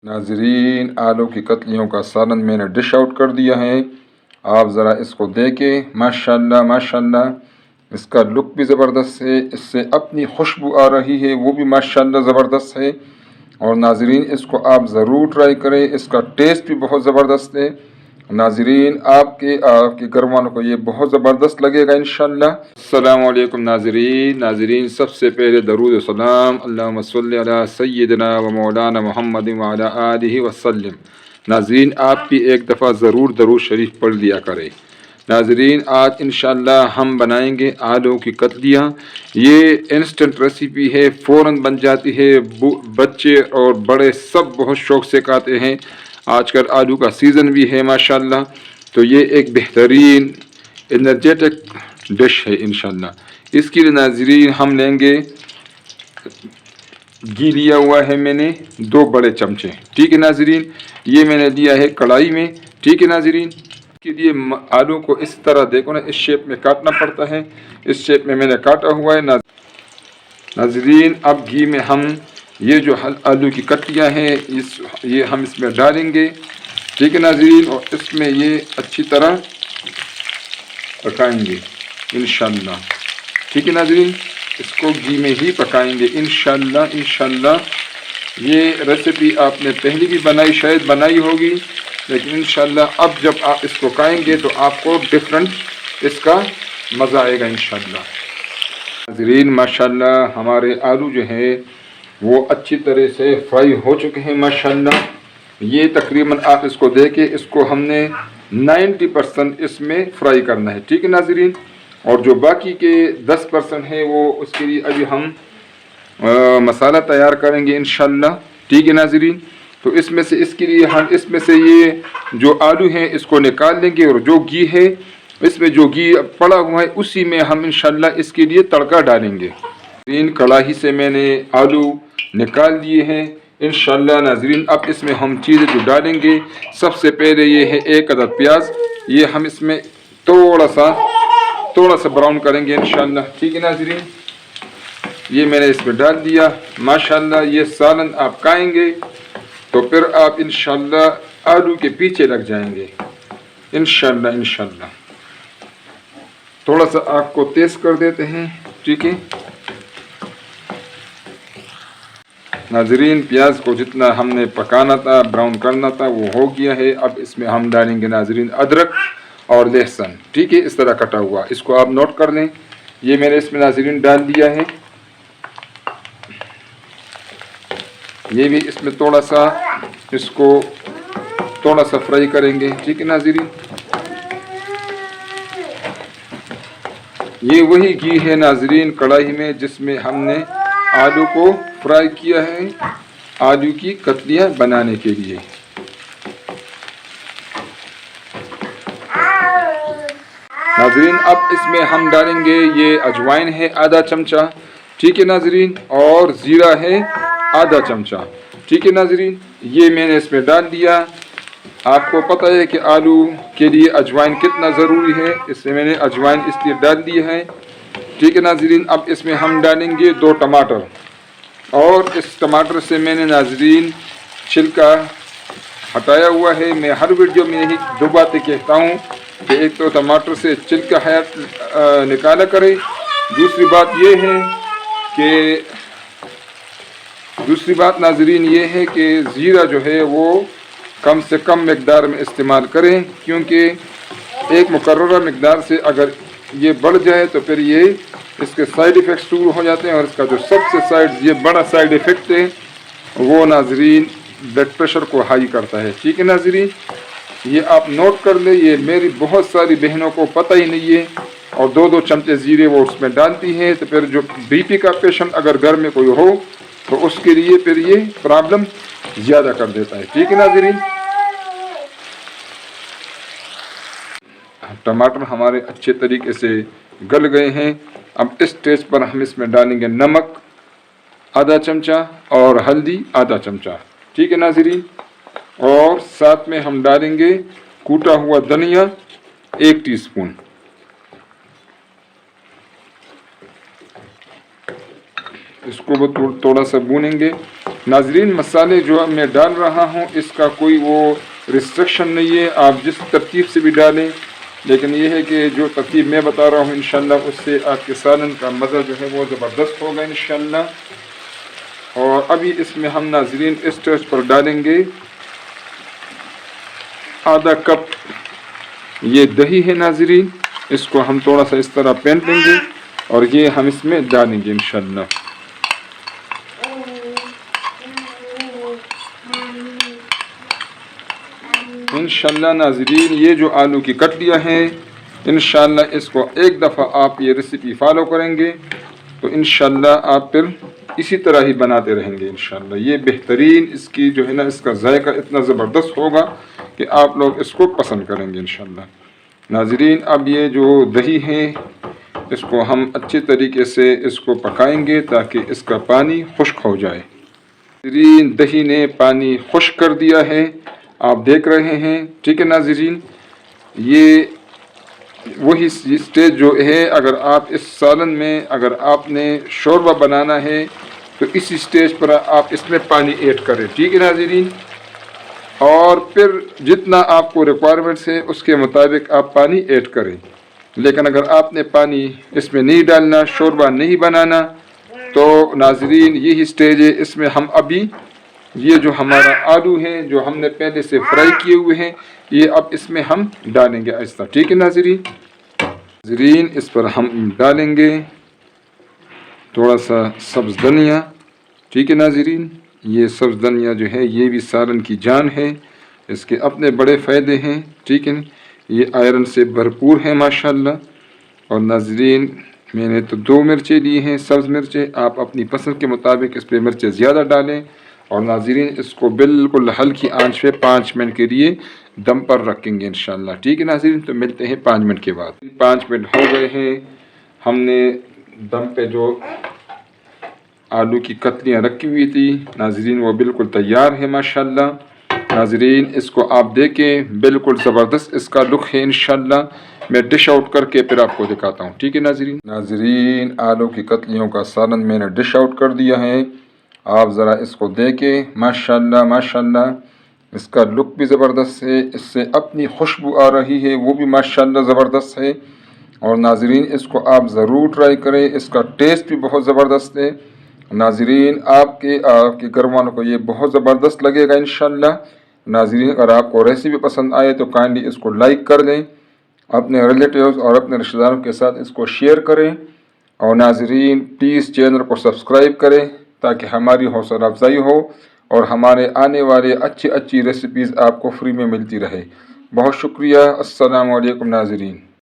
नाजरीन, आलू की कतलियों का सालन मैंने डिश आउट कर दिया है। आप ज़रा इसको देखें, माशाल्लाह माशाल्लाह इसका लुक भी ज़बरदस्त है, इससे अपनी खुशबू आ रही है वो भी माशाल्लाह ज़बरदस्त है। और नाजरीन, इसको आप ज़रूर ट्राई करें, इसका टेस्ट भी बहुत ज़बरदस्त है। नाजरीन, आपके घर वालों को ये बहुत ज़बरदस्त लगेगा इंशाअल्लाह। अस्सलामु अलैकुम नाजरीन, सबसे पहले दरूद सलाम अल्लाहुम्मा सल्लि अला सय्यिदिना व मौलाना मुहम्मद व अला आलिहि वसल्लम। नाजरीन, आप भी एक दफ़ा ज़रूर दरूद शरीफ पढ़ लिया करें। नाजरीन, आज इंशाअल्लाह हम बनाएंगे आलू की कतलियाँ। ये इंस्टेंट रेसिपी है, फ़ौरन बन जाती है, बच्चे और बड़े सब बहुत शौक़ से खाते हैं। आजकल आलू का सीज़न भी है माशाल्लाह, तो ये एक बेहतरीन एनर्जेटिक डिश है इंशाल्लाह। इसके लिए नाजरीन हम लेंगे, घी लिया हुआ है मैंने 2 बड़े चमचे, ठीक है नाजरीन। ये मैंने लिया है कढ़ाई में, ठीक है नाजरीन। के लिए आलू को इस तरह देखो ना, इस शेप में काटना पड़ता है, इस शेप में मैंने काटा हुआ है नाजरीन। अब घी में हम ये जो आलू की कतलियाँ हैं ये हम इसमें डालेंगे, ठीक है नाजरीन। और इसमें ये अच्छी तरह पकाएंगे इंशाल्लाह, ठीक है नाजरीन। इसको घी में ही पकाएंगे इंशाल्लाह। ये रेसिपी आपने पहले भी बनाई, शायद बनाई होगी, लेकिन इंशाल्लाह अब जब आप इसको खाएंगे तो आपको डिफरेंट इसका मज़ा आएगा इंशाल्लाह। नाजरीन, माशाल्लाह हमारे आलू जो है वो अच्छी तरह से फ्राई हो चुके हैं माशाल्लाह। ये तकरीबन आप इसको देखें, इसको हमने 90% इसमें फ्राई करना है, ठीक है नाजरीन। और जो बाकी के 10% है वो उसके लिए अभी हम मसाला तैयार करेंगे इंशाल्लाह, ठीक है नाजरीन। तो इसमें से इसके लिए हम इसमें से ये जो आलू हैं इसको निकाल लेंगे, और जो घी है इसमें जो घी पड़ा हुआ है उसी में हम इंशाल्लाह इसके लिए तड़का डालेंगे। इन कढ़ाई से मैंने आलू निकाल लिए हैं इंशाल्लाह नाजरीन। अब इसमें हम चीज़ें जो डालेंगे, सबसे पहले ये है 1 अदद प्याज, ये हम इसमें थोड़ा सा ब्राउन करेंगे इंशाल्लाह, ठीक है नाजरीन। ये मैंने इसमें डाल दिया माशाल्लाह। ये सालन आप खाएंगे तो फिर आप इंशाल्लाह आलू के पीछे लग जाएंगे इंशाल्लाह। थोड़ा सा आग को तेज कर देते हैं, ठीक है नाजरीन। प्याज को जितना हमने पकाना था, ब्राउन करना था, वो हो गया है। अब इसमें हम डालेंगे नाजरीन अदरक और लहसुन, ठीक है, इस तरह कटा हुआ। इसको आप नोट कर लें। ये मैंने इसमें नाजरीन डाल दिया है। ये भी इसमें इसको थोड़ा सा फ्राई करेंगे, ठीक है नाजरीन। ये वही घी है नाजरीन कढ़ाई में जिसमें हमने आलू को फ्राई किया है आलू की कतलियाँ बनाने के लिए। नाजरीन, अब इसमें हम डालेंगे, ये अजवाइन है आधा चमचा, ठीक है नाजरीन, और ज़ीरा है आधा चमचा, ठीक है नाजरीन। ये मैंने इसमें डाल दिया। आपको पता है कि आलू के लिए अजवाइन कितना ज़रूरी है, इससे मैंने अजवाइन इसलिए डाल दी है, ठीक है नाजरीन। अब इसमें हम डालेंगे 2 टमाटर, और इस टमाटर से मैंने नाजरीन छिलका हटाया हुआ है। मैं हर वीडियो में यही 2 बातें कहता हूँ कि एक तो टमाटर से छिलका निकाला करें, दूसरी बात नाजरीन ये है कि ज़ीरा जो है वो कम से कम मिकदार में इस्तेमाल करें, क्योंकि एक मुकर्ररा मिकदार से अगर ये बढ़ जाए तो फिर ये इसके साइड इफ़ेक्ट शुरू हो जाते हैं। और इसका जो सबसे बड़ा साइड इफ़ेक्ट है वो नाजरीन ब्लड प्रेशर को हाई करता है, ठीक है नाजरीन। ये आप नोट कर ले। ये मेरी बहुत सारी बहनों को पता ही नहीं है, और 2-2 चमचे ज़ीरे वो उसमें डालती हैं। तो फिर जो बीपी का पेशेंट अगर घर में कोई हो तो उसके लिए फिर ये प्रॉब्लम ज़्यादा कर देता है, ठीक है नाजरीन। टमाटर हमारे अच्छे तरीके से गल गए हैं। अब इस स्टेज पर हम इसमें डालेंगे नमक आधा चमचा और हल्दी आधा चमचा, ठीक है नाजरीन। और साथ में हम डालेंगे कूटा हुआ धनिया 1 टीस्पून। इसको वो थोड़ा सा भूनेंगे ناظرین مسالے جو میں ڈال رہا ہوں اس کا کوئی وہ ریسٹرکشن نہیں ہے، آپ جس ترتیب سے بھی ڈالیں، لیکن یہ ہے کہ جو ترتیب میں بتا رہا ہوں انشاءاللہ اس سے آپ کے سالن کا مزہ جو ہے وہ زبردست ہوگا انشاءاللہ۔ اور ابھی اس میں ہم ناظرین اس اسٹیج پر ڈالیں گے آدھا کپ یہ دہی ہے ناظرین، اس کو ہم تھوڑا سا اس طرح پینٹ لیں گے اور یہ ہم اس میں ڈالیں گے انشاءاللہ۔ انشاءاللہ ناظرین یہ جو آلو کی کٹلیاں ہیں انشاءاللہ اس کو ایک دفعہ آپ یہ ریسیپی فالو کریں گے تو انشاءاللہ آپ پھر اسی طرح ہی بناتے رہیں گے انشاءاللہ۔ یہ بہترین اس کی جو ہے نا اس کا ذائقہ اتنا زبردست ہوگا کہ آپ لوگ اس کو پسند کریں گے انشاءاللہ۔ ناظرین اب یہ جو دہی ہے اس کو ہم اچھے طریقے سے اس کو پکائیں گے تاکہ اس کا پانی خشک ہو جائے۔ ناظرین دہی نے پانی خشک کر دیا ہے، آپ دیکھ رہے ہیں، ٹھیک ہے ناظرین۔ یہ وہی اسٹیج جو ہے، اگر آپ اس سالن میں اگر آپ نے شوربہ بنانا ہے تو اسی اسٹیج پر آپ اس میں پانی ایڈ کریں، ٹھیک ہے ناظرین۔ اور پھر جتنا آپ کو ریکوائرمنٹس ہے اس کے مطابق آپ پانی ایڈ کریں، لیکن اگر آپ نے پانی اس میں نہیں ڈالنا، شوربہ نہیں بنانا تو ناظرین یہی اسٹیج ہے، اس میں ہم ابھی یہ جو ہمارا آلو ہے جو ہم نے پہلے سے فرائی کیے ہوئے ہیں یہ اب اس میں ہم ڈالیں گے آہستہ، ٹھیک ہے ناظرین۔ ناظرین اس پر ہم ڈالیں گے تھوڑا سا سبز دھنیا، ٹھیک ہے ناظرین۔ یہ سبز دھنیا جو ہے یہ بھی سالن کی جان ہے، اس کے اپنے بڑے فائدے ہیں، ٹھیک ہے۔ یہ آئرن سے بھرپور ہے ماشاءاللہ۔ اور ناظرین میں نے تو 2 مرچیں لی ہیں سبز مرچیں، آپ اپنی پسند کے مطابق اس پہ مرچیں زیادہ ڈالیں۔ اور ناظرین اس کو بالکل ہلکی آنچ پہ 5 منٹ کے لیے دم پر رکھیں گے انشاءاللہ، ٹھیک ہے ناظرین۔ تو ملتے ہیں 5 منٹ کے بعد۔ 5 منٹ ہو گئے ہیں، ہم نے دم پہ جو آلو کی کتلیاں رکھی ہوئی تھی ناظرین وہ بالکل تیار ہے ماشاءاللہ۔ ناظرین اس کو آپ دیکھیں بالکل زبردست اس کا لک ہے انشاءاللہ۔ میں ڈش آؤٹ کر کے پھر آپ کو دکھاتا ہوں، ٹھیک ہے ناظرین۔ ناظرین آلو کی کتلیوں کا سالن میں نے ڈش آؤٹ کر دیا ہے، آپ ذرا اس کو دیکھیں ماشاءاللہ ماشاءاللہ۔ اس کا لک بھی زبردست ہے، اس سے اپنی خوشبو آ رہی ہے وہ بھی ماشاءاللہ زبردست ہے۔ اور ناظرین اس کو آپ ضرور ٹرائی کریں، اس کا ٹیسٹ بھی بہت زبردست ہے ناظرین۔ آپ کے گھر والوں کو یہ بہت زبردست لگے گا انشاءاللہ۔ ناظرین اگر آپ کو ریسیپی پسند آئے تو کائنڈلی اس کو لائک کر دیں، اپنے ریلیٹیوز اور اپنے رشتہ داروں کے ساتھ اس کو شیئر کریں۔ اور ناظرین پلیز چینل کو سبسکرائب کریں تاکہ ہماری حوصلہ افزائی ہو اور ہمارے آنے والے اچھی ریسیپیز آپ کو فری میں ملتی رہے۔ بہت شکریہ، السلام علیکم ناظرین۔